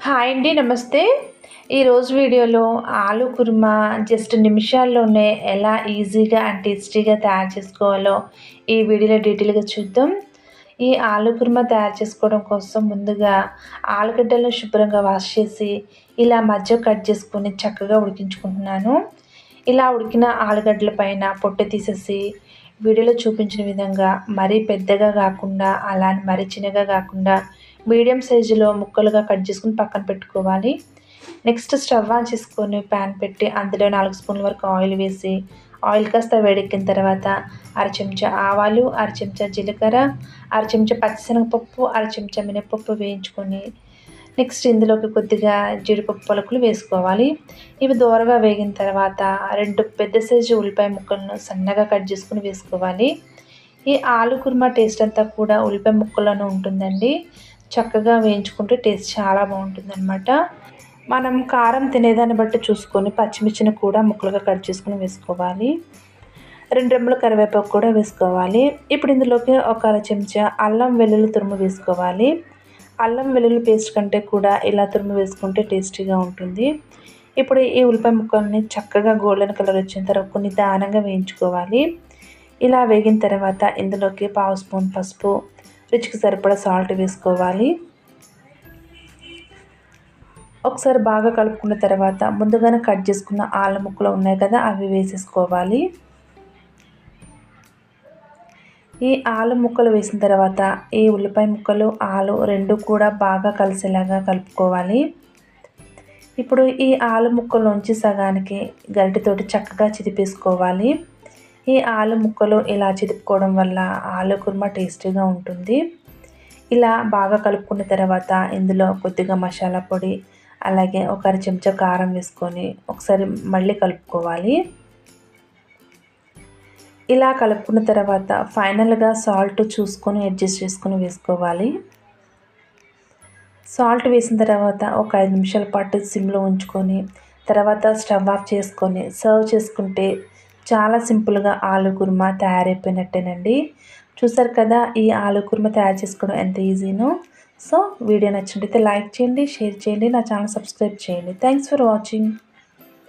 Hi అండి. నమస్తే. ఈరోజు వీడియోలో ఆలు కుర్మా జస్ట్ నిమిషాల్లోనే ఎలా ఈజీగా అండ్ టేస్టీగా తయారు చేసుకోవాలో ఈ వీడియోలో డీటెయిల్‌గా చూద్దాం. ఈ ఆలు కుర్మా తయారు చేసుకోవడం కోసం ముందుగా ఆలుగడ్డలను శుభ్రంగా వాష్ చేసి ఇలా మధ్య కట్ చేసుకొని చక్కగా ఉడికించుకుంటున్నాను. ఇలా ఉడికిన ఆలుగడ్డల పైన పొట్టు తీసేసి వీడియోలో చూపించిన విధంగా మరీ పెద్దగా కాకుండా అలానే మరీ చిన్నగా కాకుండా మీడియం సైజులో ముక్కలుగా కట్ చేసుకొని పక్కన పెట్టుకోవాలి. నెక్స్ట్ స్టవ్ ఆన్ చేసుకొని ప్యాన్ పెట్టి అందులో 4 స్పూన్ల వరకు ఆయిల్ వేసి ఆయిల్ కాస్త వేడెక్కిన తర్వాత అర చెంచా ఆవాలు, అర చెంచా జీలకర్ర, అర చెంచా పచ్చిశనగపప్పు, అర చెంచా మినపప్పు వేయించుకొని నెక్స్ట్ ఇందులోకి కొద్దిగా జీడిపప్పు పలుకులు వేసుకోవాలి. ఇవి దోరగా వేగిన తర్వాత 2 పెద్ద సైజు ఉల్లిపాయ ముక్కలను సన్నగా కట్ చేసుకొని వేసుకోవాలి. ఈ ఆలు కుర్మా టేస్ట్ అంతా కూడా ఉల్లిపాయ ముక్కల్లోనే ఉంటుందండి. చక్కగా వేయించుకుంటే టేస్ట్ చాలా బాగుంటుందన్నమాట. మనం కారం తినేదాన్ని బట్టి చూసుకొని పచ్చిమిర్చిని కూడా ముక్కలుగా కట్ చేసుకొని వేసుకోవాలి. 2 రెమ్మల కరివేపాకు కూడా వేసుకోవాలి. ఇప్పుడు ఇందులోకి ఒక అర చెంచా అల్లం వెల్లుల్లి తురుము వేసుకోవాలి. అల్లం వెల్లుల్లి పేస్ట్ కంటే కూడా ఇలా తురుము వేసుకుంటే టేస్టీగా ఉంటుంది. ఇప్పుడు ఈ ఉల్లిపాయ ముక్కల్ని చక్కగా గోల్డెన్ కలర్ వచ్చిన తర్వాత నిదానంగా వేయించుకోవాలి. ఇలా వేగిన తర్వాత ఇందులోకి పావు స్పూన్ పసుపు, రుచికి సరిపడా సాల్ట్ వేసుకోవాలి. ఒకసారి బాగా కలుపుకున్న తర్వాత ముందుగానే కట్ చేసుకున్న ఆలు ముక్కలు ఉన్నాయి కదా, అవి వేసేసుకోవాలి. ఈ ఆలు ముక్కలు వేసిన తర్వాత ఈ ఉల్లిపాయ ముక్కలు, ఆలు 2 కూడా బాగా కలిసేలాగా కలుపుకోవాలి. ఇప్పుడు ఈ ఆలు ముక్కలోంచి సగానికి గరిటెతోటి చక్కగా చిదిపేసుకోవాలి. ఈ ఆలు ముక్కలు ఇలా చిదుపుకోవడం వల్ల ఆలు కుర్మా టేస్టీగా ఉంటుంది. ఇలా బాగా కలుపుకున్న తర్వాత ఇందులో కొద్దిగా మసాలా పొడి, అలాగే ఒక అర చెంచా కారం వేసుకొని ఒకసారి మళ్ళీ కలుపుకోవాలి. ఇలా కలుపుకున్న తర్వాత ఫైనల్గా సాల్ట్ చూసుకొని అడ్జస్ట్ చేసుకొని వేసుకోవాలి. సాల్ట్ వేసిన తర్వాత ఒక 5 నిమిషాల పాటు సిమ్లో ఉంచుకొని తర్వాత స్టవ్ ఆఫ్ చేసుకొని సర్వ్ చేసుకుంటే చాలా సింపుల్గా ఆలు కుర్మా తయారైపోయినట్టేనండి. చూసారు కదా ఈ ఆలు కుర్మా తయారు చేసుకోవడం ఎంత ఈజీనో. సో వీడియో నచ్చినట్లయితే లైక్ చేయండి, షేర్ చేయండి, నా ఛానల్ సబ్స్క్రైబ్ చేయండి. Thanks for watching.